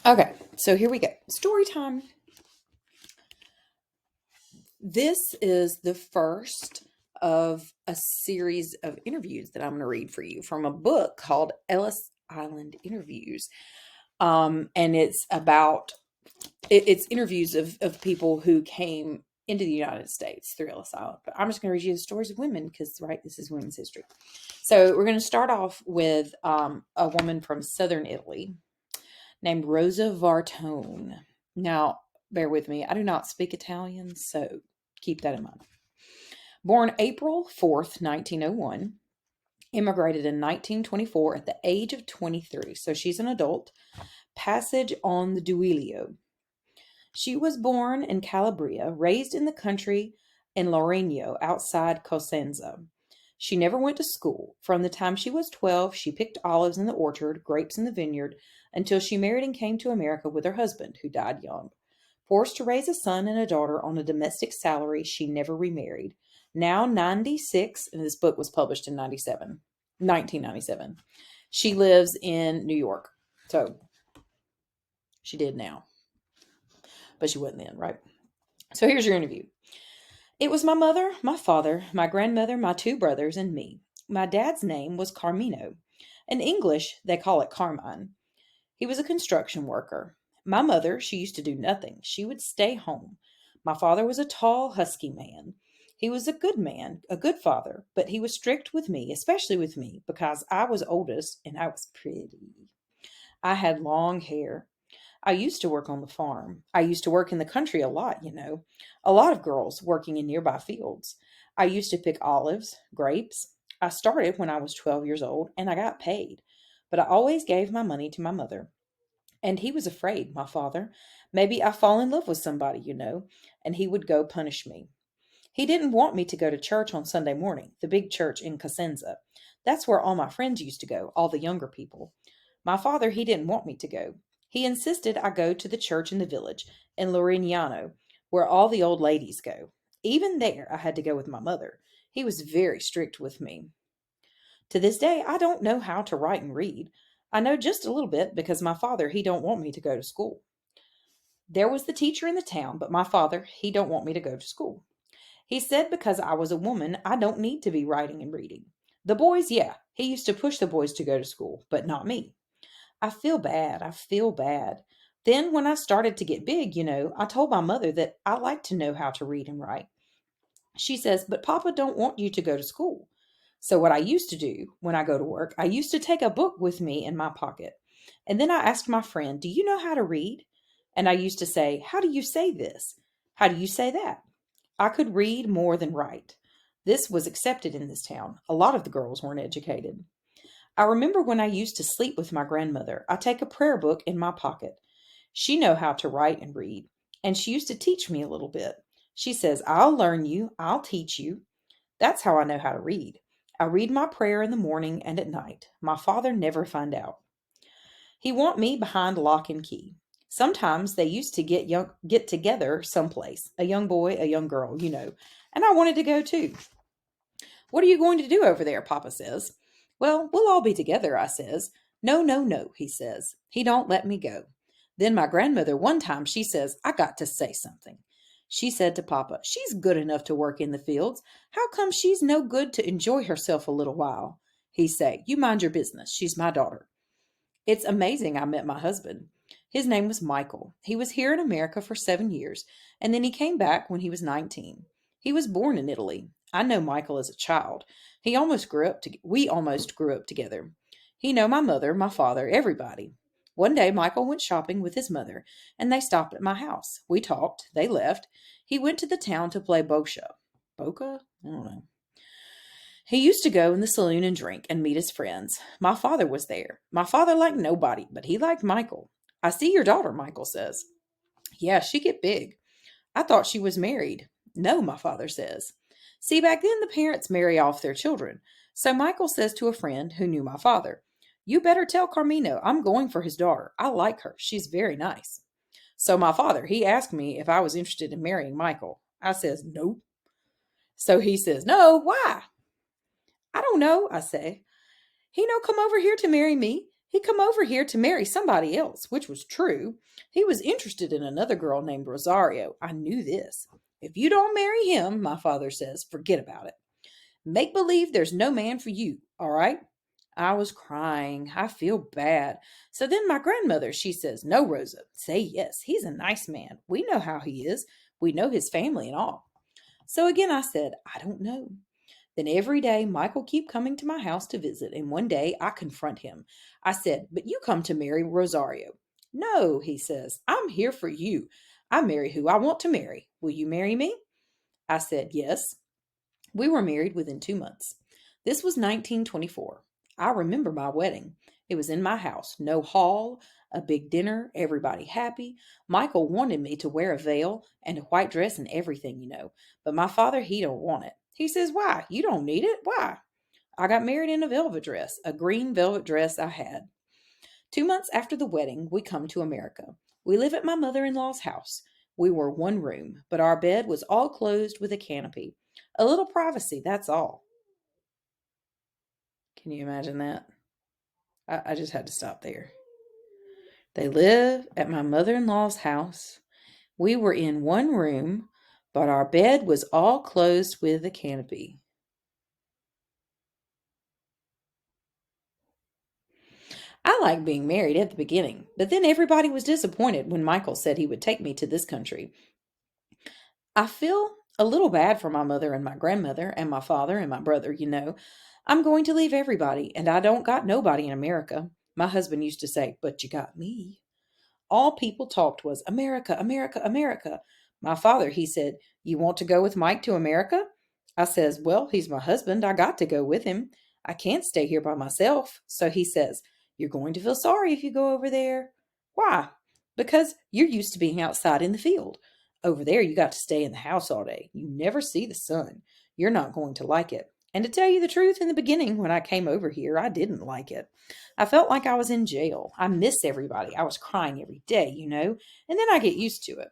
Okay, so here we go. Story time. This is the first of a series of interviews that I'm going to read for you from a book called Ellis Island Interviews. And it's about it's interviews of people who came into the United States through Ellis Island. But I'm just going to read you the stories of women because, right, this is women's history. So we're going to start off with a woman from southern Italy named Rosa Vartone. Now, bear with me. I do not speak Italian, so keep that in mind. Born April 4th, 1901, immigrated in 1924 at the age of 23. So she's an adult. Passage on the Duilio. She was born in Calabria, raised in the country in Laureno outside Cosenza. She never went to school. From the time she was 12, she picked olives in the orchard, grapes in the vineyard, until she married and came to America with her husband, who died young. Forced to raise a son and a daughter on a domestic salary, she never remarried. Now 96, and this book was published in 1997. She lives in New York. So she did now, but she wasn't then, right? So here's your interview. It was my mother, my father, my grandmother, my two brothers, and me. My dad's name was Carmino. In English, they call it Carmine. He was a construction worker. My mother, she used to do nothing. She would stay home. My father was a tall, husky man. He was a good man, a good father, but he was strict with me, especially with me, because I was oldest and I was pretty. I had long hair. I used to work on the farm. I used to work in the country a lot. A lot of girls working in nearby fields. I used to pick olives, grapes. I started when I was 12 years old and I got paid. But I always gave my money to my mother. And he was afraid, my father. Maybe I fall in love with somebody, and he would go punish me. He didn't want me to go to church on Sunday morning, the big church in Cosenza. That's where all my friends used to go, all the younger people. My father, he didn't want me to go. He insisted I go to the church in the village, in Lorignano, where all the old ladies go. Even there, I had to go with my mother. He was very strict with me. To this day, I don't know how to write and read. I know just a little bit because my father, he don't want me to go to school. There was the teacher in the town, but my father, he don't want me to go to school. He said because I was a woman, I don't need to be writing and reading. The boys, yeah, he used to push the boys to go to school, but not me. I feel bad. I feel bad. Then, when I started to get big, I told my mother that I like to know how to read and write. She says, but Papa don't want you to go to school. So, what I used to do when I go to work, I used to take a book with me in my pocket. And then I asked my friend, do you know how to read? And I used to say, how do you say this? How do you say that? I could read more than write. This was accepted in this town. A lot of the girls weren't educated. I remember when I used to sleep with my grandmother, I take a prayer book in my pocket. She know how to write and read, and she used to teach me a little bit. She says, I'll learn you, I'll teach you. That's how I know how to read. I read my prayer in the morning and at night. My father never find out. He want me behind lock and key. Sometimes they used to get together someplace, a young boy, a young girl, and I wanted to go too. What are you going to do over there? Papa says. Well, we'll all be together, I says. No, no, no, he says. He don't let me go. Then my grandmother one time she says, I got to say something. She said to Papa, she's good enough to work in the fields. How come she's no good to enjoy herself a little while? He say, you mind your business. She's my daughter. It's amazing I met my husband. His name was Michael. He was here in America for 7 years, and then he came back when he was 19. He was born in Italy. I know Michael as a child. We almost grew up together. He know my mother, my father, everybody. One day Michael went shopping with his mother, and they stopped at my house. We talked. They left. He went to the town to play boccia. Boca? I don't know. He used to go in the saloon and drink and meet his friends. My father was there. My father liked nobody, but he liked Michael. I see your daughter, Michael says. Yeah, she get big. I thought she was married. No, my father says. See, back then the parents marry off their children. So Michael says to a friend who knew my father, you better tell Carmino I'm going for his daughter. I like her. She's very nice. So my father, he asked me if I was interested in marrying Michael. I says, nope. So he says, no, why? I don't know, I say. He no come over here to marry me. He come over here to marry somebody else, which was true. He was interested in another girl named Rosario. I knew this. If you don't marry him, my father says, forget about it. Make believe there's no man for you, all right? I was crying. I feel bad. So then my grandmother, she says, no, Rosa, say yes. He's a nice man. We know how he is. We know his family and all. So again, I said, I don't know. Then every day Michael keep coming to my house to visit, and one day I confront him. I said, but you come to marry Rosario. No, he says, I'm here for you. I marry who I want to marry. Will you marry me? I said, yes. We were married within 2 months. This was 1924. I remember my wedding. It was in my house, no hall, a big dinner, everybody happy. Michael wanted me to wear a veil and a white dress and everything, but my father, he don't want it. He says, why? You don't need it. Why? I got married in a velvet dress, a green velvet dress I had. 2 months after the wedding, we come to America. We live at my mother-in-law's house. We were one room, but our bed was all closed with a canopy. A little privacy, that's all. Can you imagine that? I just had to stop there. They live at my mother-in-law's house. We were in one room, but our bed was all closed with a canopy. I liked being married at the beginning, but then everybody was disappointed when Michael said he would take me to this country. I feel a little bad for my mother and my grandmother and my father and my brother. I'm going to leave everybody, and I don't got nobody in America. My husband used to say, but you got me. All people talked was America, America, America. My father, he said, you want to go with Mike to America? I says, well, he's my husband. I got to go with him. I can't stay here by myself. So he says, you're going to feel sorry if you go over there. Why? Because you're used to being outside in the field. Over there, you got to stay in the house all day. You never see the sun. You're not going to like it. And to tell you the truth, in the beginning, when I came over here, I didn't like it. I felt like I was in jail. I miss everybody. I was crying every day, and then I get used to it.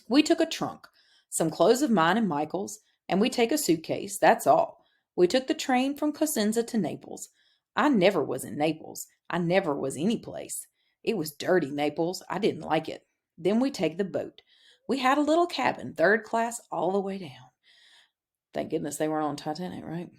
We took a trunk, some clothes of mine and Michael's, and we take a suitcase. That's all. We took the train from Cosenza to Naples. I never was in Naples. I never was any place. It was dirty, Naples. I didn't like it. Then we take the boat. We had a little cabin, third class, all the way down. Thank goodness they weren't on Titanic, right?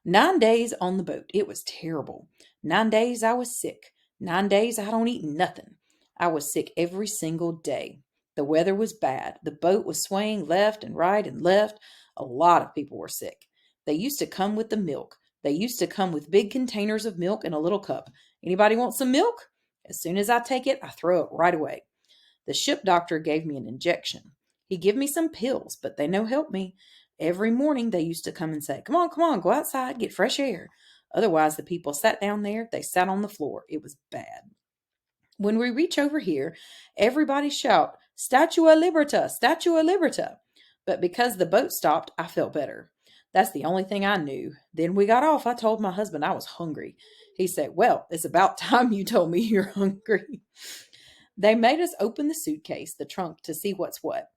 9 days on the boat. It was terrible. 9 days I was sick. 9 days I don't eat nothing. I was sick every single day. The weather was bad. The boat was swaying left and right and left. A lot of people were sick. They used to come with the milk. They used to come with big containers of milk in a little cup. Anybody want some milk? As soon as I take it, I throw it right away. The ship doctor gave me an injection. He give me some pills, but they no help me. Every morning they used to come and say, come on, go outside, get fresh air. Otherwise, the people sat down there, they sat on the floor. It was bad. When we reach over here, everybody shout, Statua Liberta, Statua Liberta. But because the boat stopped, I felt better. That's the only thing I knew. Then we got off. I told my husband I was hungry. He said, well, it's about time you told me you're hungry. They made us open the suitcase, the trunk, to see what's what.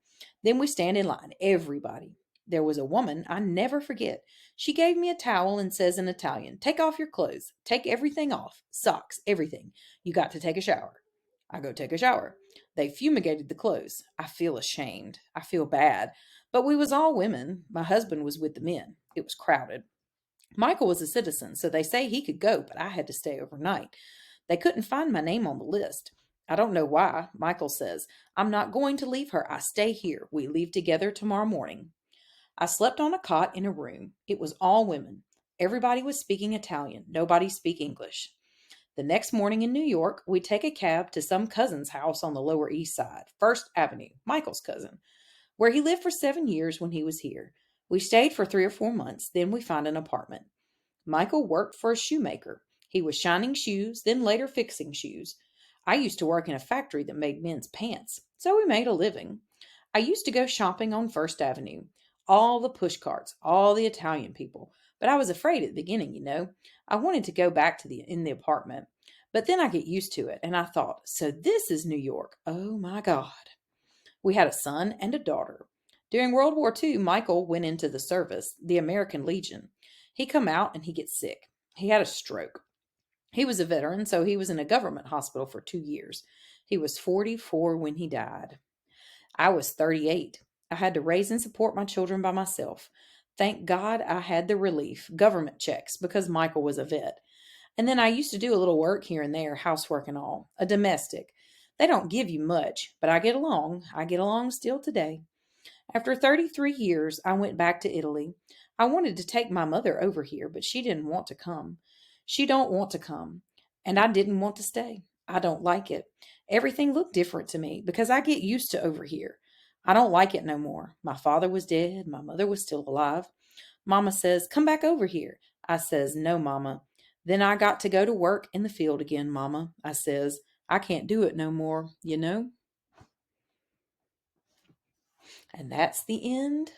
Then we stand in line, everybody. There was a woman I never forget. She gave me a towel and says in Italian, take off your clothes. Take everything off. Socks, everything. You got to take a shower. I go take a shower. They fumigated the clothes. I feel ashamed. I feel bad. But we was all women. My husband was with the men. It was crowded. Michael was a citizen, so they say he could go, but I had to stay overnight. They couldn't find my name on the list. I don't know why. Michael says, I'm not going to leave her. I stay here. We leave together tomorrow morning. I slept on a cot in a room. It was all women. Everybody was speaking Italian. Nobody speak English. The next morning in New York, we take a cab to some cousin's house on the Lower East Side, First Avenue, Michael's cousin, where he lived for 7 years when he was here. We stayed for 3 or 4 months. Then we found an apartment. Michael worked for a shoemaker. He was shining shoes, then later fixing shoes. I used to work in a factory that made men's pants, so we made a living. I used to go shopping on First Avenue. All the push carts, all the Italian people. But I was afraid at the beginning. I wanted to go back to the apartment. But then I get used to it, and I thought, so this is New York. Oh my God. We had a son and a daughter. During World War II, Michael went into the service, the American Legion. He come out and he gets sick. He had a stroke. He was a veteran, so he was in a government hospital for 2 years. He was 44 when he died. I was 38. I had to raise and support my children by myself. Thank God I had the relief, government checks, because Michael was a vet. And then I used to do a little work here and there, housework and all, a domestic. They don't give you much, but I get along. I get along still today. After 33 years, I went back to Italy. I wanted to take my mother over here, but she didn't want to come. She don't want to come, and I didn't want to stay. I don't like it. Everything looked different to me because I get used to over here. I don't like it no more. My father was dead. My mother was still alive. Mama says, "Come back over here." I says, "No, Mama." Then I got to go to work in the field again, Mama. I says, "I can't do it no more, you know?" And that's the end